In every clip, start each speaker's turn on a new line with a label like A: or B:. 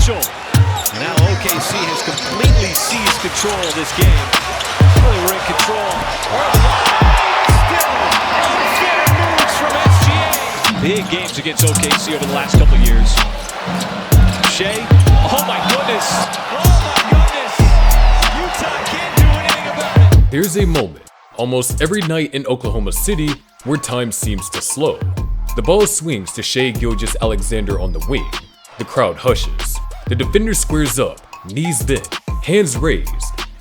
A: potential. And now OKC has completely seized control of this game. Really, we're in control. Still, unfair moves from SGA. Big games against OKC over the last couple of years. Shai, oh my goodness. Oh my goodness. Utah can't do anything about it.
B: There's a moment almost every night in Oklahoma City where time seems to slow. The ball swings to Shai Gilgeous-Alexander on the wing. The crowd hushes. The defender squares up, knees bent, hands raised,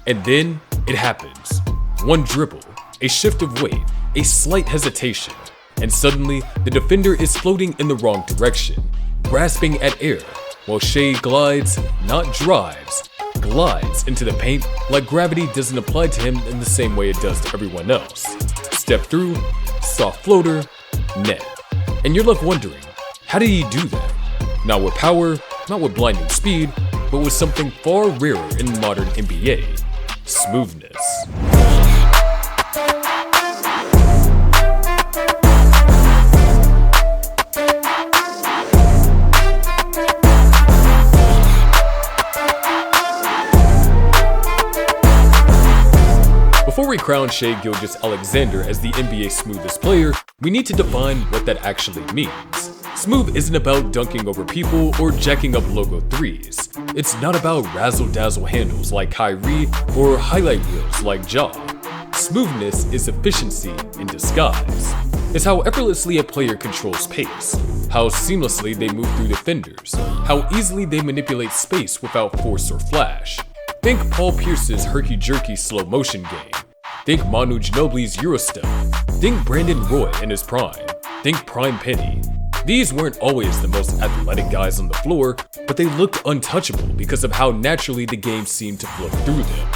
B: and then it happens. One dribble, a shift of weight, a slight hesitation, and suddenly the defender is floating in the wrong direction, grasping at air, while Shai glides, not drives, glides into the paint like gravity doesn't apply to him in the same way it does to everyone else. Step through, soft floater, net. And you're left wondering, how did he do that? Not with power, not with blinding speed, but with something far rarer in the modern NBA, smoothness. Before we crown Shai Gilgeous-Alexander as the NBA's smoothest player, we need to define what that actually means. Smooth isn't about dunking over people or jacking up logo threes. It's not about razzle-dazzle handles like Kyrie or highlight reels like Ja. Smoothness is efficiency in disguise. It's how effortlessly a player controls pace, how seamlessly they move through defenders, how easily they manipulate space without force or flash. Think Paul Pierce's herky-jerky slow-motion game. Think Manu Ginobili's Eurostep. Think Brandon Roy in his prime. Think Prime Penny. These weren't always the most athletic guys on the floor, but they looked untouchable because of how naturally the game seemed to flow through them.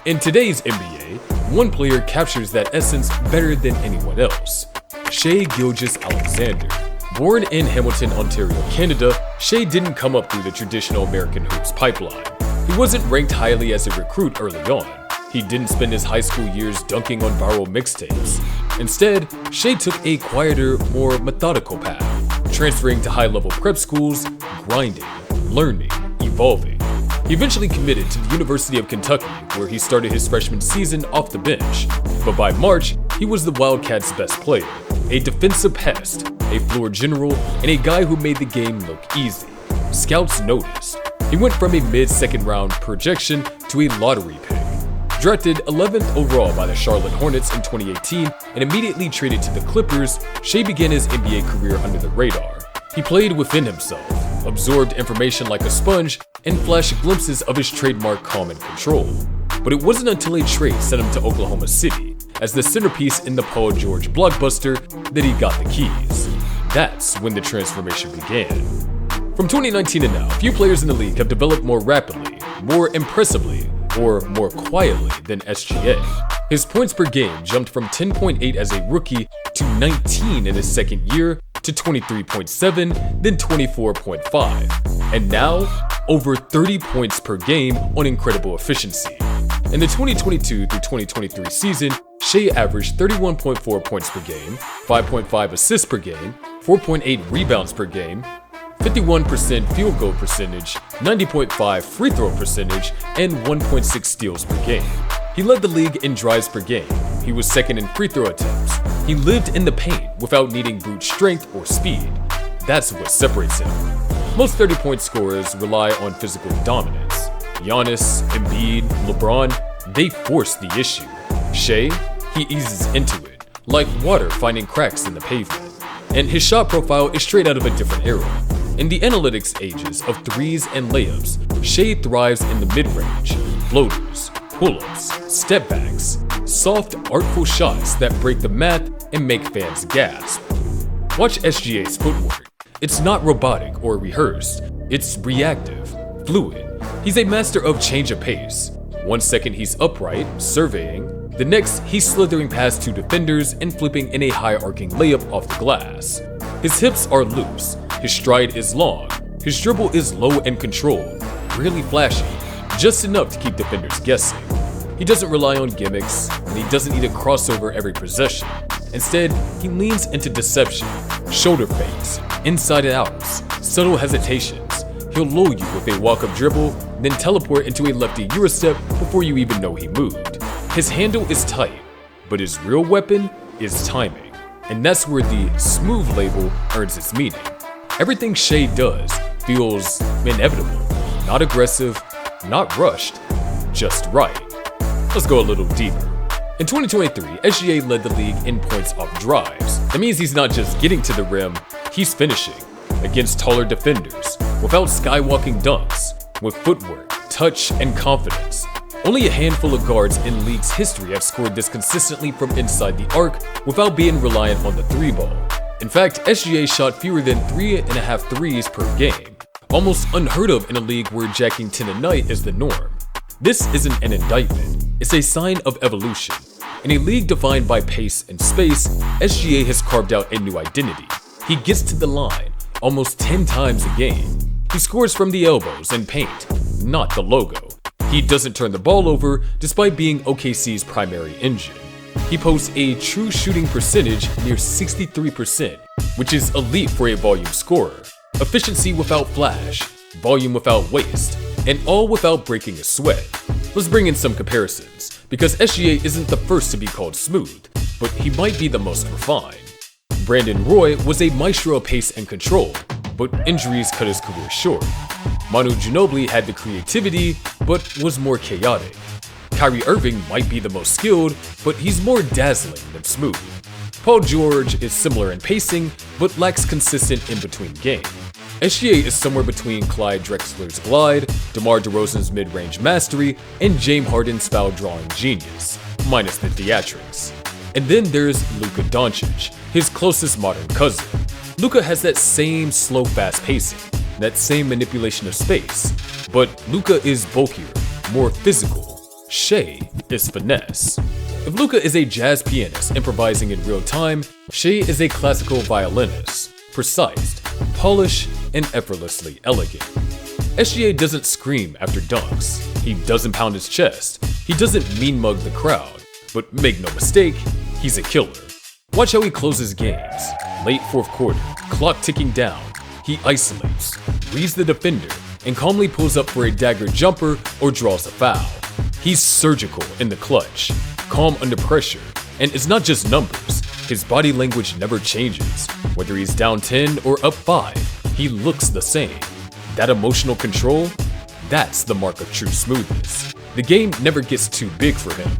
B: In today's NBA, one player captures that essence better than anyone else. Shai Gilgeous-Alexander. Born in Hamilton, Ontario, Canada, Shai didn't come up through the traditional American hoops pipeline. He wasn't ranked highly as a recruit early on. He didn't spend his high school years dunking on viral mixtapes. Instead, Shai took a quieter, more methodical path, transferring to high-level prep schools, grinding, learning, evolving. He eventually committed to the University of Kentucky, where he started his freshman season off the bench. But by March, he was the Wildcats' best player, a defensive pest, a floor general, and a guy who made the game look easy. Scouts noticed. He went from a mid-second round projection to a lottery pick. Drafted 11th overall by the Charlotte Hornets in 2018 and immediately traded to the Clippers, Shai began his NBA career under the radar. He played within himself, absorbed information like a sponge, and flashed glimpses of his trademark calm and control. But it wasn't until a trade sent him to Oklahoma City, as the centerpiece in the Paul George blockbuster, that he got the keys. That's when the transformation began. From 2019 to now, few players in the league have developed more rapidly, more impressively, or more quietly than SGA. His points per game jumped from 10.8 as a rookie to 19 in his second year to 23.7, then 24.5, and now over 30 points per game on incredible efficiency. In the 2022 through 2023 season, Shai averaged 31.4 points per game, 5.5 assists per game, 4.8 rebounds per game, 51% field goal percentage, 90.5 free throw percentage, and 1.6 steals per game. He led the league in drives per game. He was second in free throw attempts. He lived in the paint without needing brute strength or speed. That's what separates him. Most 30-point scorers rely on physical dominance. Giannis, Embiid, LeBron, they force the issue. Shai, he eases into it, like water finding cracks in the pavement. And his shot profile is straight out of a different era. In the analytics ages of threes and layups, Shai thrives in the mid-range, floaters, pull-ups, step-backs, soft, artful shots that break the math and make fans gasp. Watch SGA's footwork. It's not robotic or rehearsed. It's reactive, fluid. He's a master of change of pace. 1 second he's upright, surveying. The next, he's slithering past two defenders and flipping in a high-arcing layup off the glass. His hips are loose. His stride is long. His dribble is low and controlled, rarely flashy, just enough to keep defenders guessing. He doesn't rely on gimmicks, and he doesn't need a crossover every possession. Instead, he leans into deception, shoulder fakes, inside and outs, subtle hesitations. he'll lull you with a walk-up dribble, then teleport into a lefty Eurostep before you even know he moved. His handle is tight, but his real weapon is timing. And that's where the smooth label earns its meaning. Everything Shai does feels inevitable, not aggressive, not rushed, just right. Let's go a little deeper. In 2023, SGA led the league in points off drives. That means he's not just getting to the rim, he's finishing against taller defenders, without skywalking dunks, with footwork, touch, and confidence. Only a handful of guards in league's history have scored this consistently from inside the arc without being reliant on the three ball. In fact, SGA shot fewer than 3.5 threes per game, almost unheard of in a league where jacking 10 a night is the norm. This isn't an indictment, it's a sign of evolution. In a league defined by pace and space, SGA has carved out a new identity. He gets to the line almost 10 times a game. He scores from the elbows and paint, not the logo. He doesn't turn the ball over despite being OKC's primary engine. He posts a true shooting percentage near 63%, which is elite for a volume scorer. Efficiency without flash, volume without waste, and all without breaking a sweat. Let's bring in some comparisons, because SGA isn't the first to be called smooth, but he might be the most refined. Brandon Roy was a maestro of pace and control, but injuries cut his career short. Manu Ginobili had the creativity, but was more chaotic. Kyrie Irving might be the most skilled, but he's more dazzling than smooth. Paul George is similar in pacing, but lacks consistent in-between game. SGA is somewhere between Clyde Drexler's glide, DeMar DeRozan's mid-range mastery, and James Harden's foul-drawing genius, minus the theatrics. And then there's Luka Doncic, his closest modern cousin. Luka has that same slow, fast pacing, that same manipulation of space, but Luka is bulkier, more physical. Shai is finesse. If Luka is a jazz pianist improvising in real time, Shai is a classical violinist, precise, polished, and effortlessly elegant. SGA doesn't scream after dunks, he doesn't pound his chest, he doesn't mean mug the crowd, but make no mistake, he's a killer. Watch how he closes games. Late fourth quarter, clock ticking down, he isolates, reads the defender, and calmly pulls up for a dagger jumper or draws a foul. He's surgical in the clutch, calm under pressure, and it's not just numbers. His body language never changes. Whether he's down 10 or up 5, he looks the same. That emotional control, that's the mark of true smoothness. The game never gets too big for him.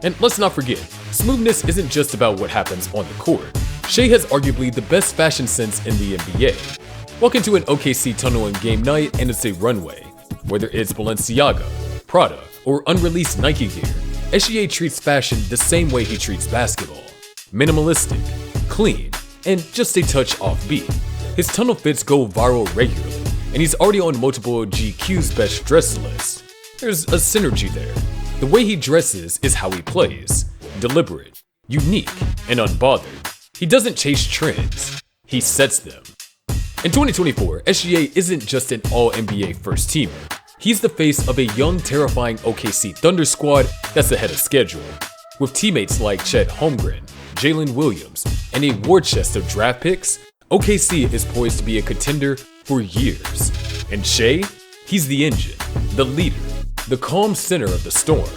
B: And let's not forget, smoothness isn't just about what happens on the court. Shai has arguably the best fashion sense in the NBA. Walk into an OKC tunnel on game night and it's a runway. Whether it's Balenciaga, Prada, or unreleased Nike gear, SGA treats fashion the same way he treats basketball. Minimalistic, clean, and just a touch offbeat. His tunnel fits go viral regularly, and he's already on multiple GQ's best dress lists. There's a synergy there. The way he dresses is how he plays. Deliberate, unique, and unbothered. He doesn't chase trends, he sets them. In 2024, SGA isn't just an all-NBA first teamer. He's the face of a young, terrifying OKC Thunder squad that's ahead of schedule. With teammates like Chet Holmgren, Jalen Williams, and a war chest of draft picks, OKC is poised to be a contender for years. And Shai? He's the engine, the leader, the calm center of the storm.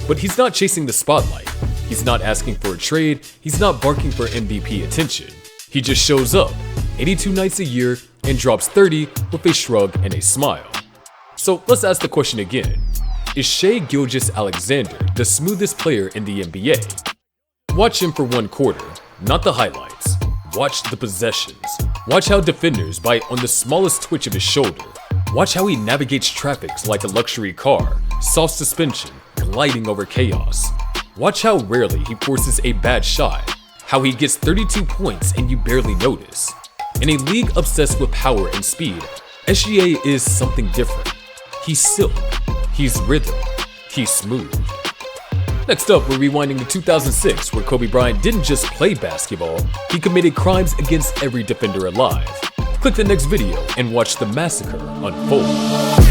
B: But he's not chasing the spotlight. He's not asking for a trade. He's not barking for MVP attention. He just shows up 82 nights a year and drops 30 with a shrug and a smile. So let's ask the question again. Is Shai Gilgeous-Alexander the smoothest player in the NBA? Watch him for one quarter, not the highlights. Watch the possessions. Watch how defenders bite on the smallest twitch of his shoulder. Watch how he navigates traffic like a luxury car, soft suspension, gliding over chaos. Watch how rarely he forces a bad shot, how he gets 32 points and you barely notice. In a league obsessed with power and speed, SGA is something different. He's silk, he's rhythm, he's smooth. Next up, we're rewinding to 2006, where Kobe Bryant didn't just play basketball, he committed crimes against every defender alive. Click the next video and watch the massacre unfold.